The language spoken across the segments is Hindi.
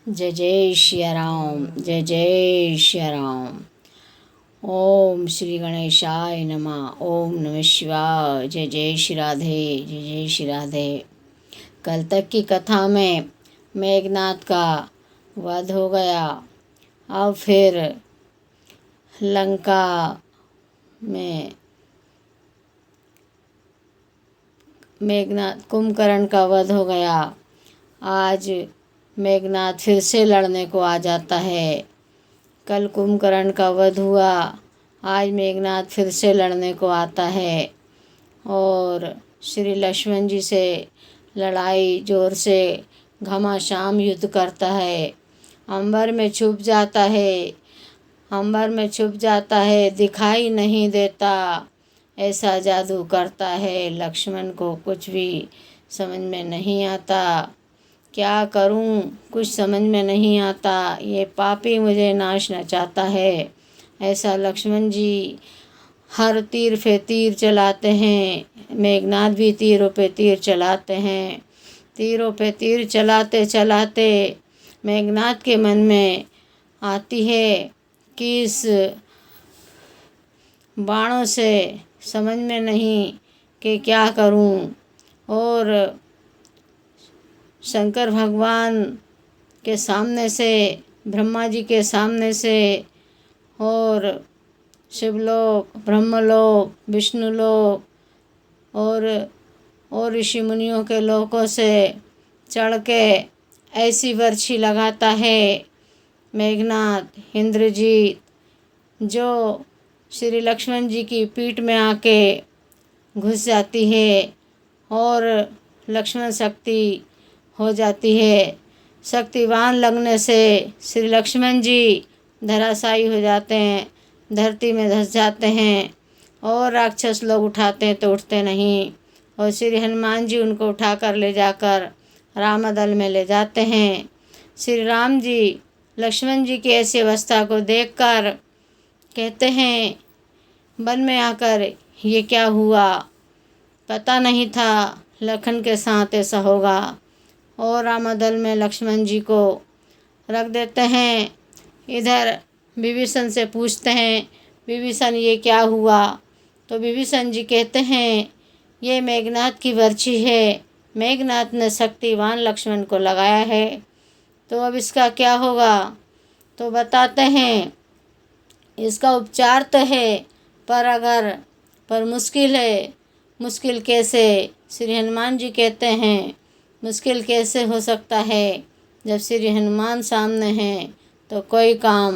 जय जय सिया राम, जय जय सिया राम। ओम श्री गणेशाय नमः। ओम नमः शिवाय। जय जय श्री राधे, जय जय श्री राधे। कल तक की कथा में मेघनाथ का वध हो गया। अब फिर लंका में मेघनाथ कुंभकर्ण का वध हो गया। आज मेघनाथ फिर से लड़ने को आ जाता है। कल कुंभकर्ण का वध हुआ, आज मेघनाथ फिर से लड़ने को आता है और श्री लक्ष्मण जी से लड़ाई जोर से घमासान युद्ध करता है। अंबर में छुप जाता है, अंबर में छुप जाता है, दिखाई नहीं देता। ऐसा जादू करता है, लक्ष्मण को कुछ भी समझ में नहीं आता। क्या करूं, कुछ समझ में नहीं आता। ये पापी मुझे नाचना चाहता है। ऐसा लक्ष्मण जी हर तीर पे तीर चलाते हैं। मेघनाथ भी तीरों पे तीर चलाते हैं। तीरों पे तीर चलाते चलाते मेघनाथ के मन में आती है कि इस बाणों से समझ में नहीं कि क्या करूं। और शंकर भगवान के सामने से, ब्रह्मा जी के सामने से और शिवलोक, ब्रह्मलोक, विष्णुलोक और ऋषि मुनियों के लोकों से चढ़ के ऐसी बरछी लगाता है मेघनाथ इंद्रजीत, जो श्री लक्ष्मण जी की पीठ में आके घुस जाती है और लक्ष्मण शक्ति हो जाती है। शक्तिवान लगने से श्री लक्ष्मण जी धराशायी हो जाते हैं, धरती में धंस जाते हैं और राक्षस लोग उठाते हैं तो उठते नहीं। और श्री हनुमान जी उनको उठाकर ले जाकर रामदल में ले जाते हैं। श्री राम जी लक्ष्मण जी की ऐसी अवस्था को देखकर कहते हैं, वन में आकर ये क्या हुआ, पता नहीं था लखन के साथ ऐसा होगा। और रामदल में लक्ष्मण जी को रख देते हैं। इधर विभीषण से पूछते हैं, विभीषण ये क्या हुआ? तो विभीषण जी कहते हैं, ये मेघनाथ की बरछी है, मेघनाथ ने शक्तिवान लक्ष्मण को लगाया है, तो अब इसका क्या होगा? तो बताते हैं, इसका उपचार तो है, पर मुश्किल है। मुश्किल कैसे? श्री हनुमान जी कहते हैं, मुश्किल कैसे हो सकता है? जब श्री हनुमान सामने हैं तो कोई काम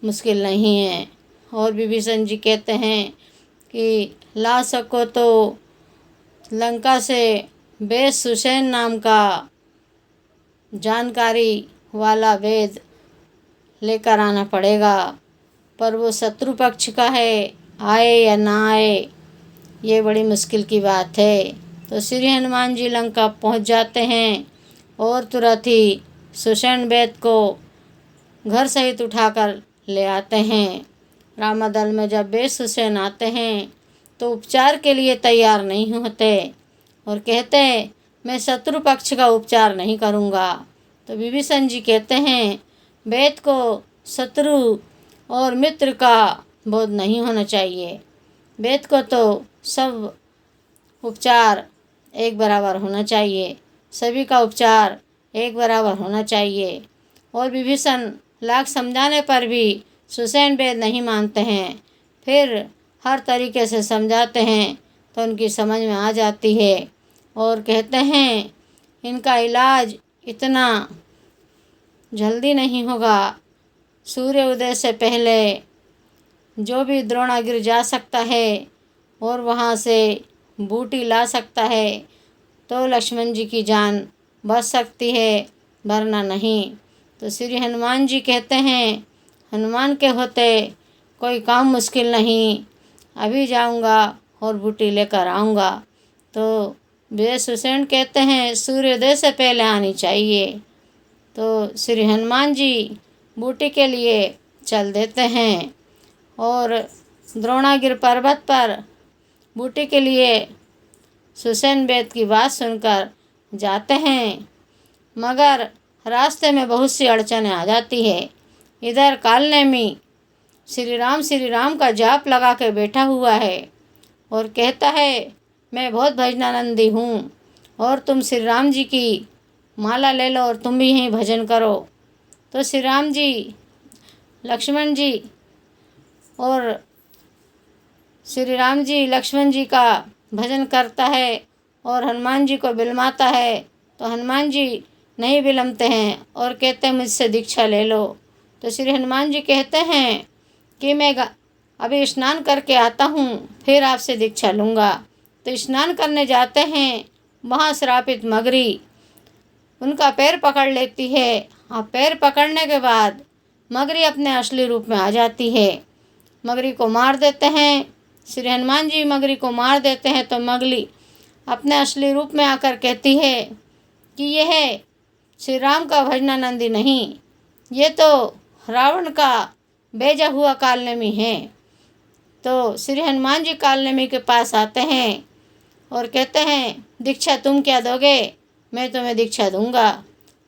मुश्किल नहीं है। और विभीषण जी कहते हैं कि ला सको तो लंका से वेद सुषेण नाम का जानकारी वाला वेद लेकर आना पड़ेगा, पर वो शत्रु पक्ष का है, आए या ना आए ये बड़ी मुश्किल की बात है। तो श्री हनुमान जी लंका पहुंच जाते हैं और तुरंत ही सुषेण वेद को घर सहित उठाकर ले आते हैं। रामदल में जब वेद सुषेण आते हैं तो उपचार के लिए तैयार नहीं होते और कहते हैं, मैं शत्रु पक्ष का उपचार नहीं करूँगा। तो विभीषण जी कहते हैं, वेद को शत्रु और मित्र का बोध नहीं होना चाहिए। वेद को तो सब उपचार एक बराबर होना चाहिए, सभी का उपचार एक बराबर होना चाहिए। और विभीषण लाख समझाने पर भी सुषेण वेद नहीं मानते हैं। फिर हर तरीके से समझाते हैं तो उनकी समझ में आ जाती है और कहते हैं, इनका इलाज इतना जल्दी नहीं होगा। सूर्य उदय से पहले जो भी द्रोणागिरि जा सकता है और वहाँ से बूटी ला सकता है तो लक्ष्मण जी की जान बच सकती है, वरना नहीं। तो श्री हनुमान जी कहते हैं, हनुमान के होते कोई काम मुश्किल नहीं, अभी जाऊंगा और बूटी लेकर आऊँगा। तो वेद सुषेण कहते हैं, सूर्योदय से पहले आनी चाहिए। तो श्री हनुमान जी बूटी के लिए चल देते हैं और द्रोणागिरि पर्वत पर बूटी के लिए सुषेण वेद की बात सुनकर जाते हैं। मगर रास्ते में बहुत सी अड़चनें आ जाती है। इधर कालनेमी श्री राम का जाप लगा के बैठा हुआ है और कहता है मैं बहुत भजनानंदी हूँ और तुम श्री राम जी की माला ले लो और तुम भी यहीं भजन करो। तो श्री राम जी, लक्ष्मण जी और श्री राम जी लक्ष्मण जी का भजन करता है और हनुमान जी को बिलमाता है। तो हनुमान जी नहीं बिलमते हैं और कहते हैं मुझसे दीक्षा ले लो। तो श्री हनुमान जी कहते हैं कि मैं अभी स्नान करके आता हूँ, फिर आपसे दीक्षा लूँगा। तो स्नान करने जाते हैं, वहाँ श्रापित मगरी उनका पैर पकड़ लेती है और पैर पकड़ने के बाद मगरी अपने असली रूप में आ जाती है। मगरी को मार देते हैं, श्री हनुमान जी मगरी को मार देते हैं। तो मगली अपने असली रूप में आकर कहती है कि यह श्री राम का भजनानंदी नहीं, ये तो रावण का भेजा हुआ कालनेमी है। तो श्री हनुमान जी कालनेमी के पास आते हैं और कहते हैं दीक्षा तुम क्या दोगे, मैं तुम्हें दीक्षा दूंगा।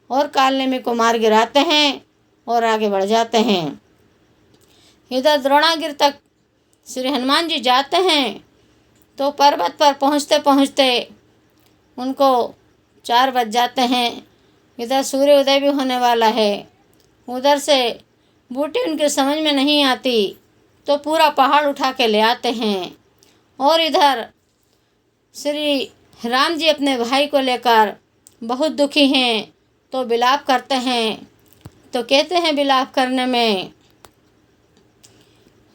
और कालनेमी को मार गिराते हैं और आगे बढ़ जाते हैं। इधर द्रोणागिर तक श्री हनुमान जी जाते हैं। तो पर्वत पर पहुँचते पहुँचते उनको 4 बज जाते हैं। इधर सूर्य उदय भी होने वाला है। उधर से बूटी उनके समझ में नहीं आती तो पूरा पहाड़ उठा के ले आते हैं। और इधर श्री राम जी अपने भाई को लेकर बहुत दुखी हैं तो विलाप करते हैं। तो कहते हैं विलाप करने में,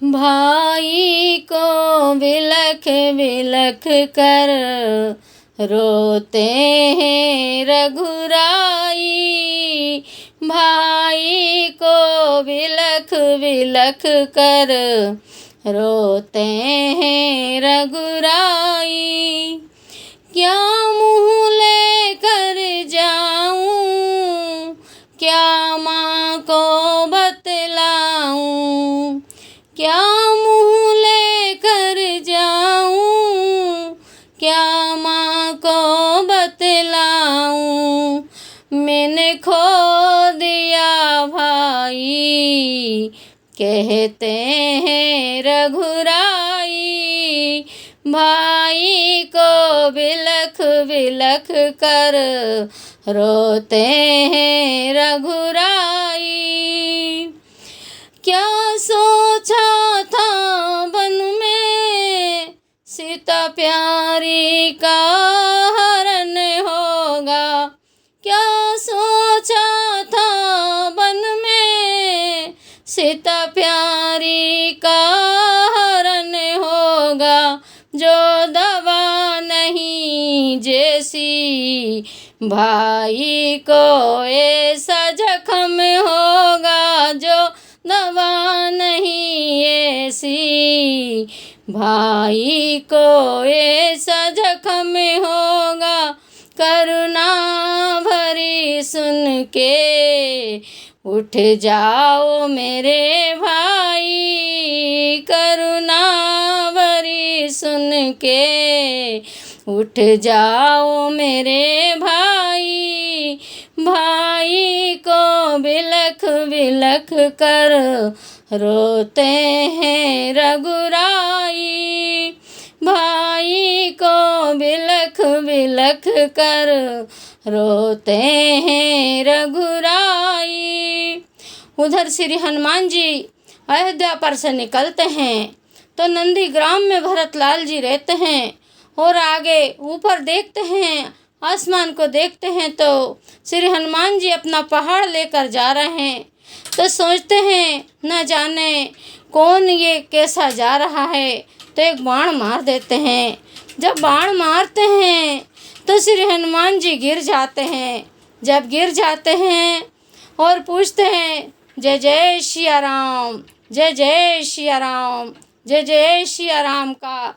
भाई को विलख विलख कर रोते हैं रघुराई, भाई को विलख विलख कर रोते हैं रघुराई। क्या मुँह लेकर जाऊँ, क्या माँ को बतलाऊँ, क्या मुँह लेकर जाऊँ, क्या माँ को बतलाऊँ। मैंने खो दिया भाई, कहते हैं रघुराई, भाई को बिलख बिलख कर रोते हैं रघुराई। क्या सोचा था वन में सीता प्यारी का हरण होगा, क्या सोचा था वन में सीता प्यारी का हरण होगा। जो दवा नहीं जैसी भाई को ऐसा जख्म होगा, जो दवा नहीं ऐसी भाई को ऐसा जख्म होगा। करुणा भरी सुन के उठ जाओ मेरे भाई, करुणा भरी सुन के उठ जाओ मेरे भाई, भाई को बिलख बिलख कर रोते हैं रघुराई, भाई को बिलख बिलख कर रोते हैं रघुराई। उधर श्री हनुमान जी अयोध्या पर से निकलते हैं तो नंदी ग्राम में भरतलाल जी रहते हैं और आगे ऊपर देखते हैं, आसमान को देखते हैं तो श्री हनुमान जी अपना पहाड़ लेकर जा रहे हैं। तो सोचते हैं न जाने कौन ये कैसा जा रहा है, तो एक बाण मार देते हैं। जब बाण मारते हैं तो श्री हनुमान जी गिर जाते हैं। जब गिर जाते हैं और पूछते हैं जय जय सिया राम, जय जय सिया राम, जय जय सिया राम का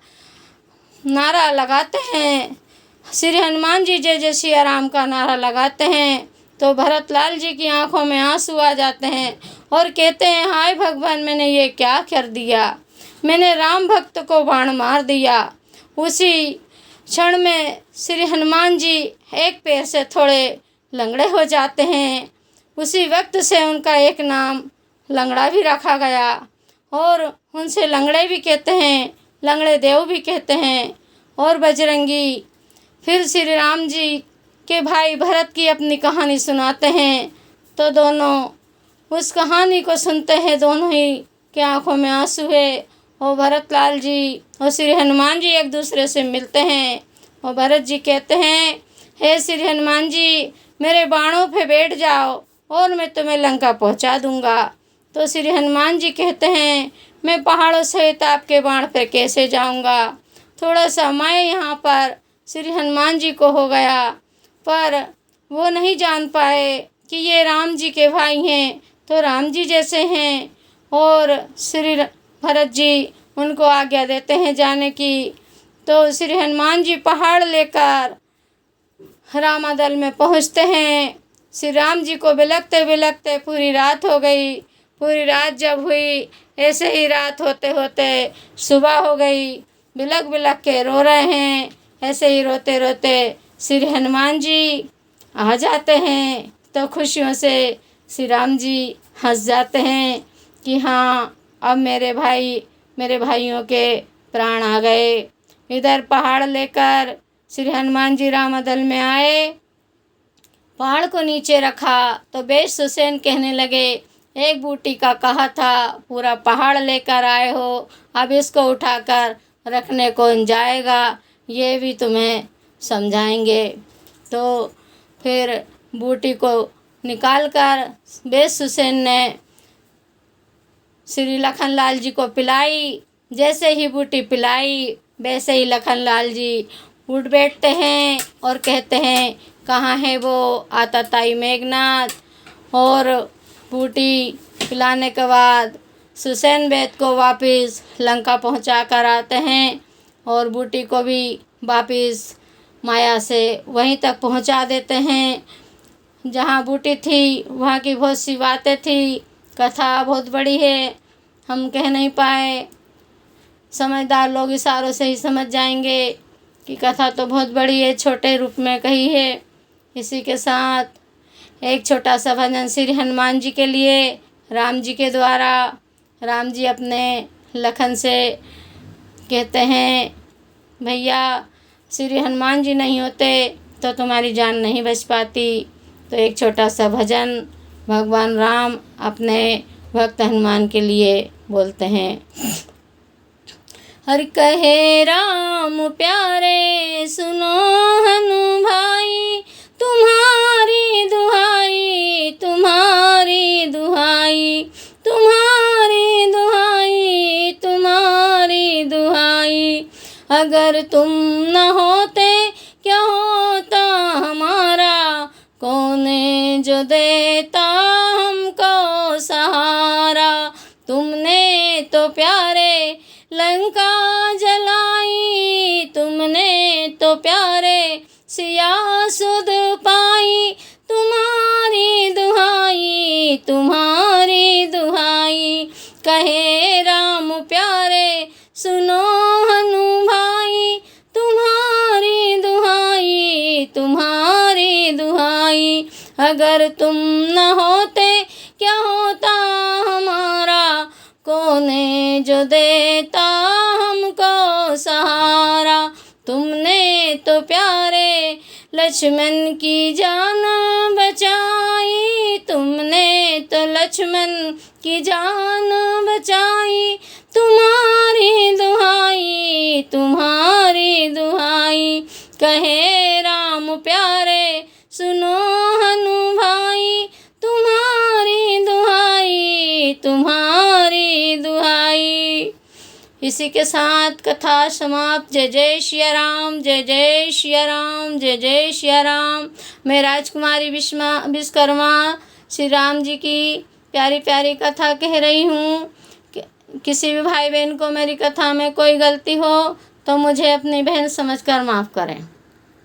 नारा लगाते हैं। श्री हनुमान जी जय जय सिया राम का नारा लगाते हैं तो भरतलाल जी की आंखों में आंसू आ जाते हैं और कहते हैं हाय भगवान, मैंने ये क्या कर दिया, मैंने राम भक्त को बाण मार दिया। उसी क्षण में श्री हनुमान जी एक पैर से थोड़े लंगड़े हो जाते हैं। उसी वक्त से उनका एक नाम लंगड़ा भी रखा गया और उनसे लंगड़े भी कहते हैं, लंगड़े देव भी कहते हैं। और बजरंगी फिर श्री राम जी के भाई भरत की अपनी कहानी सुनाते हैं, तो दोनों उस कहानी को सुनते हैं, दोनों ही के आंखों में आंसू है। और भरत लाल जी और श्री हनुमान जी एक दूसरे से मिलते हैं और भरत जी कहते हैं, हे श्री हनुमान जी, मेरे बाणों पे बैठ जाओ और मैं तुम्हें लंका पहुंचा दूंगा। तो श्री हनुमान जी कहते हैं, मैं पहाड़ों सहित आपके बाण पर कैसे जाऊंगा। थोड़ा सा मैं यहाँ पर श्री हनुमान जी को हो गया, पर वो नहीं जान पाए कि ये राम जी के भाई हैं, तो राम जी जैसे हैं। और श्री भरत जी उनको आज्ञा देते हैं जाने की। तो श्री हनुमान जी पहाड़ लेकर रामादल में पहुँचते हैं। श्री राम जी को बिलखते बिलखते पूरी रात हो गई। पूरी रात जब हुई, ऐसे ही रात होते होते सुबह हो गई। बिलख बिलख के रो रहे हैं। ऐसे ही रोते रोते श्री हनुमान जी आ जाते हैं, तो खुशियों से श्री राम जी हंस जाते हैं कि हाँ, अब मेरे भाइयों के प्राण आ गए। इधर पहाड़ लेकर श्री हनुमान जी रामादल में आए। पहाड़ को नीचे रखा तो बेश हुसैन कहने लगे, एक बूटी का कहा था, पूरा पहाड़ लेकर आए हो, अब इसको उठाकर रखने कौन जाएगा, ये भी तुम्हें समझाएंगे। तो फिर बूटी को निकालकर बेश हुसैन ने श्री लखन लाल जी को पिलाई। जैसे ही बूटी पिलाई, वैसे ही लखन लाल जी उठ बैठते हैं और कहते हैं, कहाँ है वो आताताई मेघनाथ। और बूटी पिलाने के बाद हुसैन बेद को वापस लंका पहुंचा कर आते हैं और बूटी को भी वापस माया से वहीं तक पहुंचा देते हैं जहाँ बूटी थी। वहाँ की बहुत सी बातें थी, कथा बहुत बड़ी है, हम कह नहीं पाए। समझदार लोग इशारों से ही समझ जाएंगे कि कथा तो बहुत बड़ी है, छोटे रूप में कही है। इसी के साथ एक छोटा सा भजन श्री हनुमान जी के लिए, राम जी के द्वारा। राम जी अपने लखन से कहते हैं, भैया श्री हनुमान जी नहीं होते तो तुम्हारी जान नहीं बच पाती। तो एक छोटा सा भजन भगवान राम अपने भक्त हनुमान के लिए बोलते हैं। हर कहे राम प्यारे, सुनो हनु भाई, तुम्हारी दुहाई, तुम्हारी दुहाई, तुम्हारी दुहाई, तुम्हारी दुहाई। अगर तुम न होते क्या होता हमारा, कौन जो देता हमको सहारा। तुमने तो प्यारे लंका जलाई, तुमने तो प्यारे सिया सुध पाई। तुम्हारी दुहाई, तुम्हारी दुहाई। कहे राम प्यारे, सुनो हनु भाई, तुम्हारी दुहाई, तुम्हारी दुहाई। अगर तुम न होते क्या होता हमारा, कौन जो देता हमको सहारा। तुमने तो प्यारे लक्ष्मण की जान बचाई, तुमने तो लक्ष्मण की जान बचाई। तुम्हारी दुहाई, तुम्हारी दुहाई। कहे राम प्यारे, सुनो हनु भाई, तुम्हारी दुहाई, तुम्हारी दुहाई। इसी के साथ कथा समाप्त। जय जय श्री राम, जय जय श्री राम, जय जय श्री राम। मैं राजकुमारी विश्वकर्मा श्री राम जी की प्यारी प्यारी कथा कह रही हूँ। किसी भी भाई बहन को मेरी कथा में कोई गलती हो तो मुझे अपनी बहन समझकर माफ़ करें।